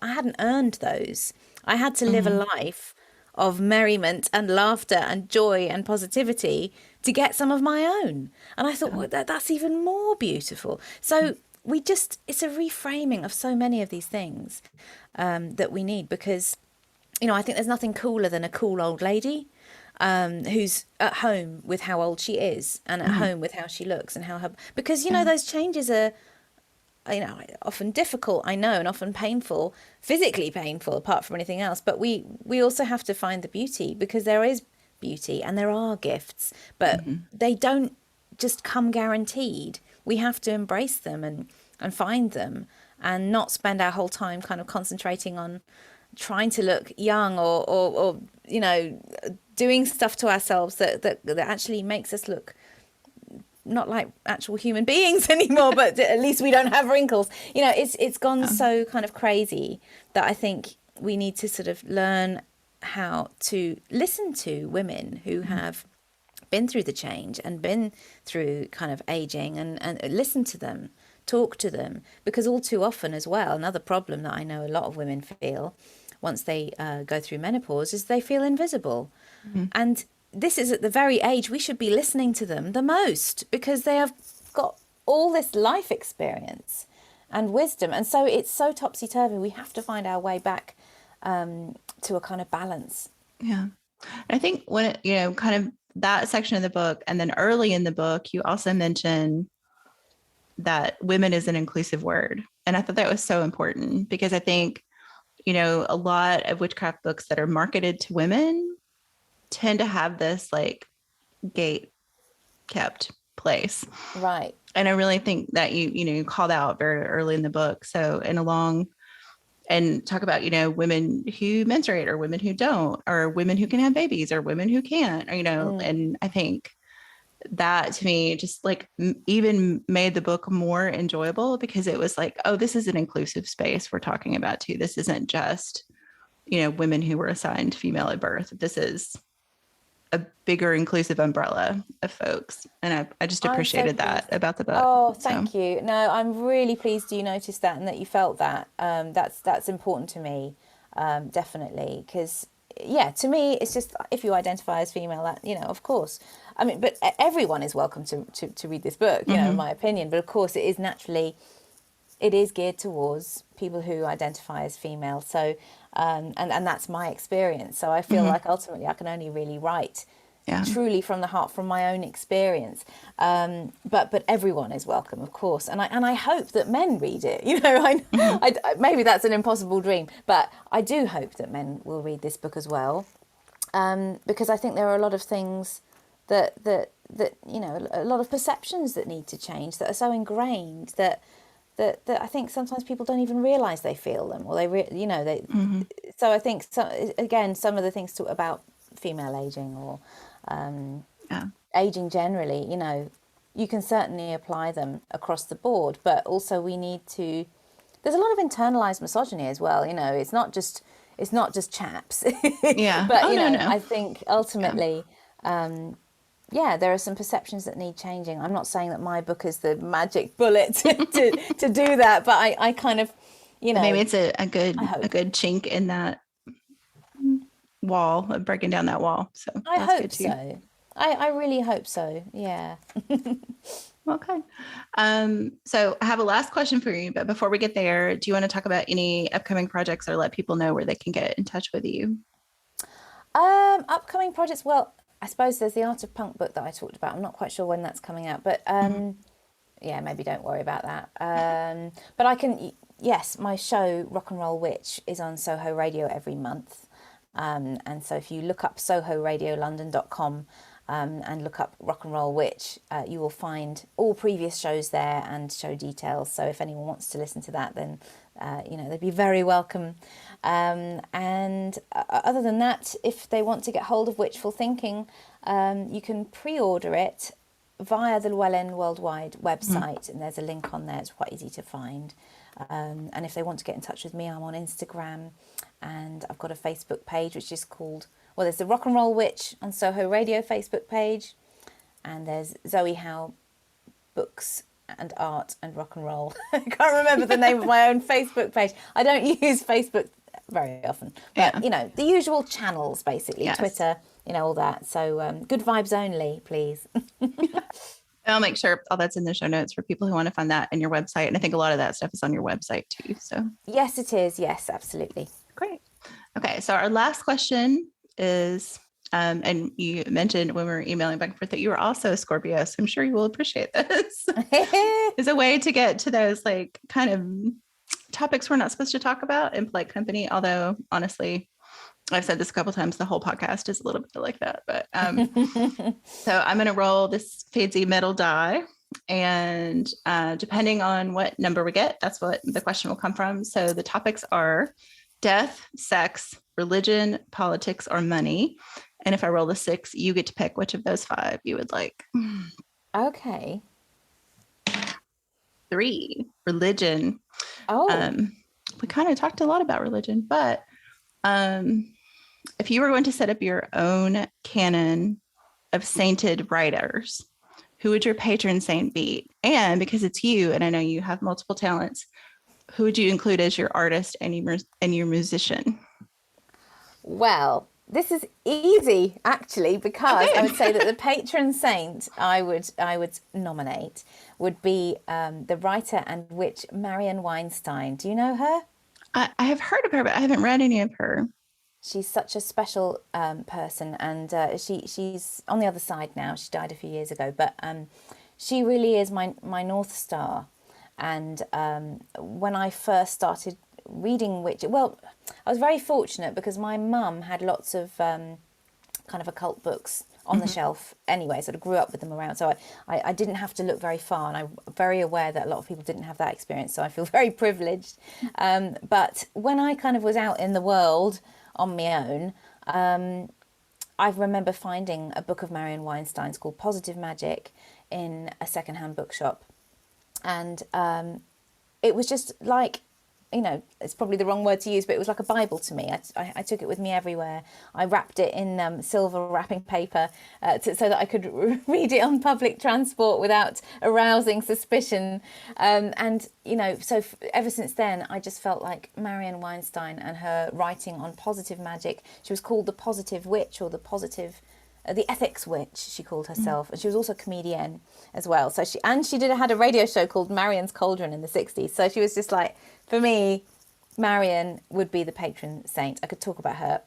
hadn't earned those. I had to live a life of merriment and laughter and joy and positivity to get some of my own. And I thought, well, that's even more beautiful. So it's a reframing of so many of these things that we need, because, you know, I think there's nothing cooler than a cool old lady who's at home with how old she is and at home with how she looks and because, you know, those changes are, you know, often difficult, I know, and often painful, physically painful apart from anything else. But we also have to find the beauty, because there is beauty and there are gifts, but they don't just come guaranteed. We have to embrace them and find them, and not spend our whole time kind of concentrating on trying to look young or you know, doing stuff to ourselves that actually makes us look not like actual human beings anymore, but at least we don't have wrinkles. You know, it's gone so kind of crazy that I think we need to sort of learn how to listen to women who have been through the change and been through kind of aging, and listen to them, talk to them, because all too often as well, another problem that I know a lot of women feel once they go through menopause is they feel invisible. And this is at the very age we should be listening to them the most, because they have got all this life experience and wisdom. And so it's so topsy-turvy. We have to find our way back to a kind of balance. Yeah. I think when it, you know, kind of that section of the book, and then early in the book, you also mention that women is an inclusive word. And I thought that was so important, because I think, you know, a lot of witchcraft books that are marketed to women tend to have this like gate kept place. Right. And I really think that you called out very early in the book. So, and talk about, you know, women who menstruate or women who don't, or women who can have babies or women who can't, or, you know, and I think that to me just like even made the book more enjoyable, because it was like, oh, this is an inclusive space we're talking about too. This isn't just, you know, women who were assigned female at birth. This is a bigger inclusive umbrella of folks. And I just appreciated that about the book. Oh, thank you. No, I'm really pleased you noticed that and that you felt that. That's important to me, definitely. Because, yeah, to me, it's just, if you identify as female, that, you know, of course. I mean, but everyone is welcome to read this book, you know, in my opinion. But of course, it is geared towards people who identify as female. So, and that's my experience. So I feel like ultimately I can only really write truly from the heart, from my own experience. But everyone is welcome, of course. And I hope that men read it. You know, I maybe that's an impossible dream, but I do hope that men will read this book as well, because I think there are a lot of things that you know, a lot of perceptions that need to change, that are so ingrained that I think sometimes people don't even realise they feel them, or so I think some of the things about female aging or aging generally, you know, you can certainly apply them across the board, but also there's a lot of internalized misogyny as well, you know. It's not just chaps. But I think ultimately there are some perceptions that need changing. I'm not saying that my book is the magic bullet to do that, but I kind of, you know, maybe it's a good chink in that wall, of breaking down that wall. So I hope so. I really hope so. Yeah. Okay. So I have a last question for you, but before we get there, do you want to talk about any upcoming projects or let people know where they can get in touch with you? Upcoming projects. Well, I suppose there's the Art of Punk book that I talked about. I'm not quite sure when that's coming out, but yeah, maybe don't worry about that. But I can, yes, my show Rock and Roll Witch is on Soho Radio every month. And so if you look up sohoradiolondon.com, and look up Rock and Roll Witch, you will find all previous shows there and show details. So if anyone wants to listen to that, then they'd be very welcome. And other than that, if they want to get hold of Witchful Thinking, you can pre-order it via the Llewellyn Worldwide website, and there's a link on there. It's quite easy to find. And if they want to get in touch with me, I'm on Instagram, and I've got a Facebook page which is called, well, there's the Rock and Roll Witch on Soho Radio Facebook page, and there's Zoë Howe Books and Art and Rock and Roll. I can't remember the name of my own Facebook page. I don't use Facebook very often, but the usual channels, basically. Yes. Twitter, all that. So good vibes only, please. I'll make sure all that's in the show notes for people who want to find that in your website. And I think a lot of that stuff is on your website too. So yes, it is. Yes, absolutely. Great. Okay. So our last question is, and you mentioned when we were emailing back and forth that you were also a Scorpio. So I'm sure you will appreciate this. Is a way to get to those like kind of topics we're not supposed to talk about in polite company. Although honestly, I've said this a couple of times, the whole podcast is a little bit like that, but so I'm going to roll this Fadesy metal die, and depending on what number we get, that's what the question will come from. So the topics are death, sex, religion, politics, or money. And if I roll the 6, you get to pick which of those 5 you would like. Okay. 3, religion. Oh. We kind of talked a lot about religion, but if you were going to set up your own canon of sainted writers, who would your patron saint be? And because it's you, and I know you have multiple talents, who would you include as your artist and your musician? Well, this is easy, actually, because I would say that the patron saint I would nominate would be the writer and witch Marion Weinstein. Do you know her? I have heard of her, but I haven't read any of her. She's such a special person, and she's on the other side now. She died a few years ago, but she really is my North Star. And when I first started reading well, I was very fortunate because my mum had lots of kind of occult books on the shelf anyway, sort of grew up with them around. So I didn't have to look very far, and I'm very aware that a lot of people didn't have that experience, so I feel very privileged. But when I kind of was out in the world on my own, I remember finding a book of Marion Weinstein's called Positive Magic in a secondhand bookshop. And it was just like, it's probably the wrong word to use, but it was like a Bible to me. I took it with me everywhere. I wrapped it in silver wrapping paper so that I could read it on public transport without arousing suspicion. So ever since then, I just felt like Marion Weinstein and her writing on positive magic. She was called the Positive Witch, or the Ethics Witch, she called herself. And she was also a comedian as well. So she had a radio show called Marion's Cauldron in the 60s. So she was just like, for me, Marion would be the patron saint. I could talk about her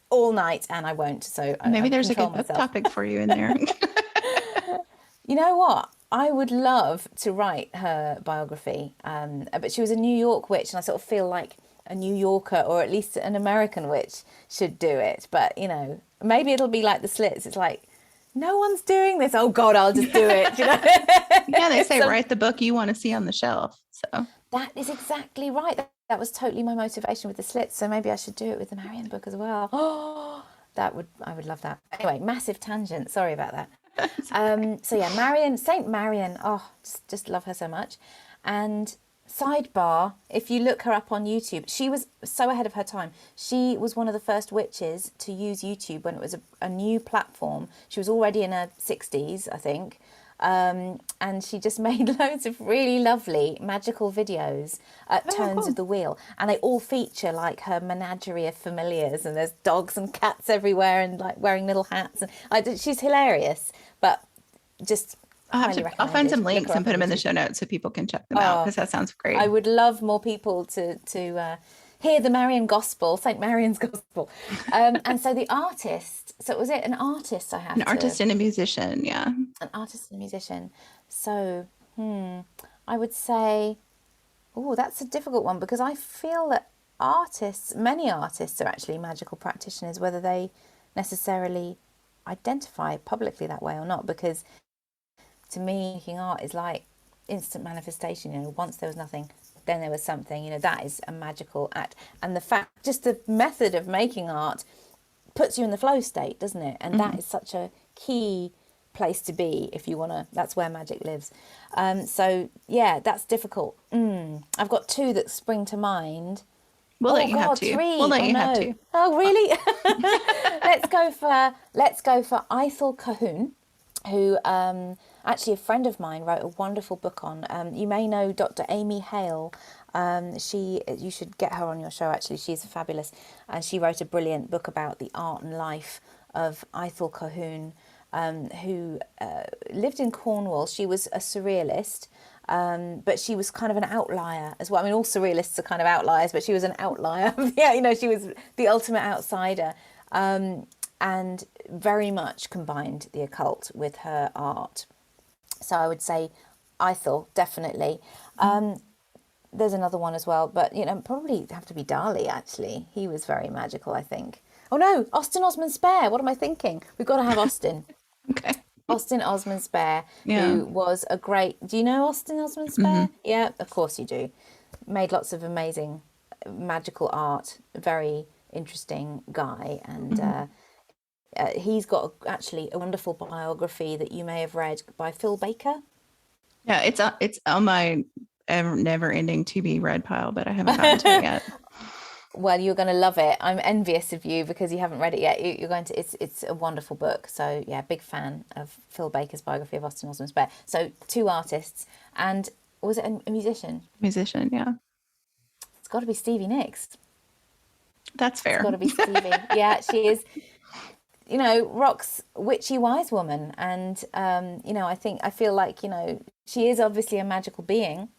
all night, and I won't. So maybe there's a good book topic for you in there. You know what? I would love to write her biography. But she was a New York witch, and I sort of feel like a New Yorker, or at least an American witch, should do it. But, maybe it'll be like the Slits. It's like, no one's doing this. Oh, God, I'll just do it. Yeah, they say write the book you want to see on the shelf. So that is exactly right. That was totally my motivation with the Slits. So maybe I should do it with the Marion book as well. Oh, I would love that. Anyway, massive tangent. Sorry about that. So yeah, Saint Marion. Oh, just love her so much. And sidebar, if you look her up on YouTube, she was so ahead of her time. She was one of the first witches to use YouTube when it was a new platform. She was already in her 60s, I think. And she just made loads of really lovely magical videos at turns of the wheel, and they all feature like her menagerie of familiars, and there's dogs and cats everywhere, and like wearing little hats, and she's hilarious. But just I'll find some links and put them in the show notes so people can check them out, because that sounds great. I would love more people to hear the Marion Gospel, St. Marion's Gospel. And so the artist, so was it an artist I have? An artist and a musician, yeah. An artist and a musician. So, I would say, that's a difficult one, because I feel that many artists are actually magical practitioners, whether they necessarily identify publicly that way or not, because to me, making art is like instant manifestation. You know, once there was nothing, then there was something. You know, that is a magical act. And the fact, just the method of making art puts you in the flow state, doesn't it? And that is such a key place to be if you want to. That's where magic lives. So yeah, that's difficult. I've got two that spring to mind. We'll let you have two. Three. We'll let you have two. Oh, really? Let's go for Ethel Cahoon, who actually a friend of mine wrote a wonderful book on. You may know Dr. Amy Hale. You should get her on your show. Actually, she's fabulous, and she wrote a brilliant book about the art and life of Ethel Cahoon, who lived in Cornwall. She was a surrealist. But she was kind of an outlier as well. I mean, all surrealists are kind of outliers, but she was an outlier. Yeah, you know, she was the ultimate outsider, and very much combined the occult with her art. So I would say Ethel, definitely. There's another one as well, but, you know, probably have to be Dali, actually. He was very magical, I think. Oh, no, Austin Osman Spare. What am I thinking? We've got to have Austin. Okay. Austin Osman Spare, who was a great... Do you know Austin Osman Spare? Yeah, of course you do. Made lots of amazing magical art. Very interesting guy. And he's got actually a wonderful biography that you may have read by Phil Baker. Yeah, it's on my never-ending to be read pile, but I haven't gotten to it yet. Well, you're going to love it. I'm envious of you because you haven't read it yet. You're going to. It's a wonderful book. So yeah, big fan of Phil Baker's biography of Austin Osman Spare. So two artists, and was it a musician? Musician, yeah. It's got to be Stevie Nicks. That's fair. It's got to be Stevie. Yeah, she is. You know, rock's witchy wise woman, and you know, I feel like, you know, she is obviously a magical being.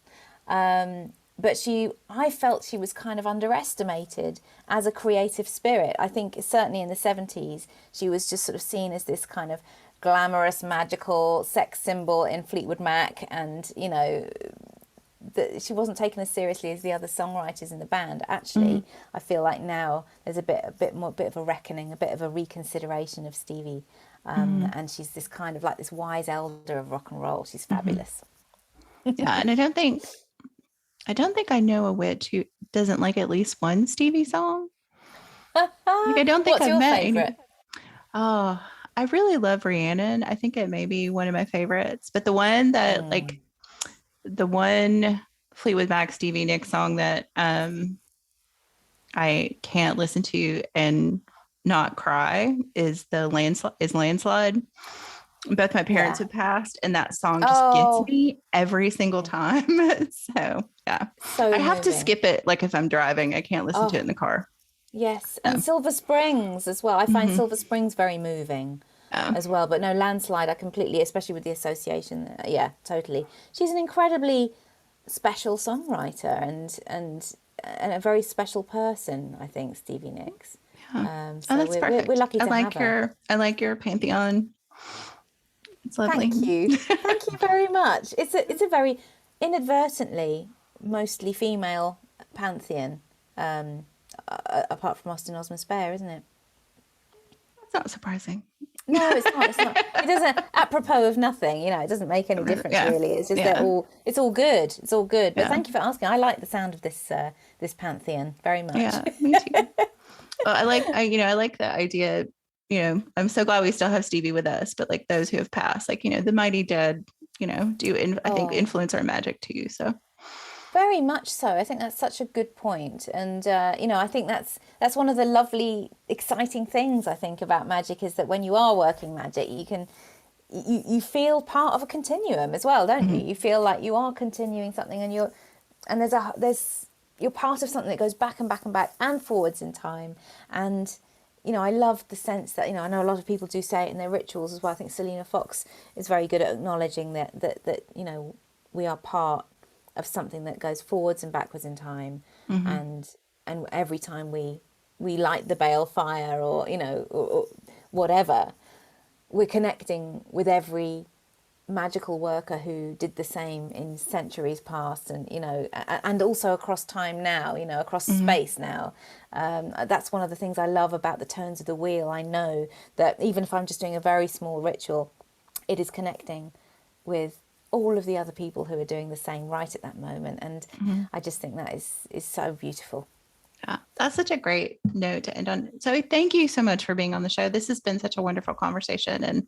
But I felt she was kind of underestimated as a creative spirit. I think certainly in the 70s, she was just sort of seen as this kind of glamorous, magical sex symbol in Fleetwood Mac. And, you know, she wasn't taken as seriously as the other songwriters in the band. Actually, I feel like now there's a bit of a reckoning, a bit of a reconsideration of Stevie. And she's this kind of like this wise elder of rock and roll. She's fabulous. Yeah, and I don't think I know a witch who doesn't like at least one Stevie song. Like, I don't think I've met any. Oh, I really love Rhiannon. I think it may be one of my favorites. But the one that the one Fleetwood Mac Stevie Nicks song that I can't listen to and not cry is Landslide. Both my parents have passed, and that song just gets me every single time. So yeah, I have to skip it. Like if I'm driving, I can't listen to it in the car. Yes, and Silver Springs as well. I find Silver Springs very moving as well. But no, Landslide, I completely, especially with the association. Yeah, totally. She's an incredibly special songwriter and a very special person, I think, Stevie Nicks. Yeah. So that's perfect. We're lucky to have her. I like your pantheon. It's lovely. Thank you. Thank you very much. It's a very inadvertently mostly female pantheon, apart from Austin Osman Spare, isn't it? That's not surprising. No, it's not. It's not. It doesn't. Apropos of nothing, you know, it doesn't make any difference really. It's just it's all good. It's all good. But thank you for asking. I like the sound of this pantheon very much. Yeah, me too. Well, I like the idea. You know, I'm so glad we still have Stevie with us, but like those who have passed, like, you know, the mighty dead, you know, I think influence our magic too. So very much so. I think that's such a good point. And, you know, I think that's one of the lovely, exciting things I think about magic is that when you are working magic, you feel part of a continuum as well, don't you? You feel like you are continuing something and you're part of something that goes back and back and back and forwards in time. And, you know, I love the sense that, you know, I know a lot of people do say it in their rituals as well. I think Selena Fox is very good at acknowledging that you know, we are part of something that goes forwards and backwards in time. And every time we light the bale fire or, you know, or whatever, we're connecting with every magical worker who did the same in centuries past, and and also across time now, across space now. That's one of the things I love about the tones of the wheel. I know that even if I'm just doing a very small ritual, it is connecting with all of the other people who are doing the same right at that moment, and I just think that is so beautiful. Yeah, that's such a great note to end on. So thank you so much for being on the show. This has been such a wonderful conversation, and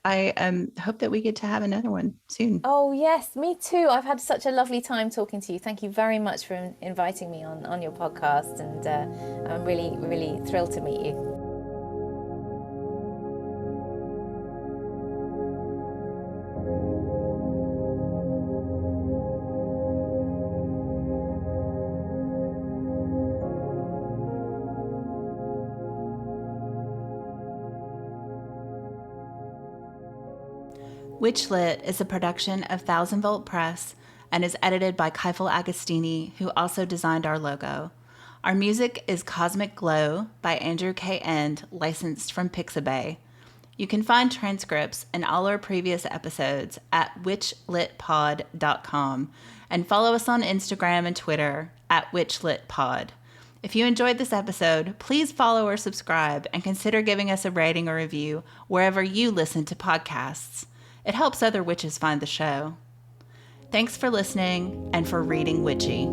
I hope that we get to have another one soon. Oh yes, me too. I've had such a lovely time talking to you. Thank you very much for inviting me on your podcast, and I'm really, really thrilled to meet you. WitchLit is a production of Thousand Volt Press and is edited by Keifel Agostini, who also designed our logo. Our music is Cosmic Glow by Andrew K. End, licensed from Pixabay. You can find transcripts and all our previous episodes at witchlitpod.com and follow us on Instagram and Twitter at witchlitpod. If you enjoyed this episode, please follow or subscribe and consider giving us a rating or review wherever you listen to podcasts. It helps other witches find the show. Thanks for listening and for reading witchy.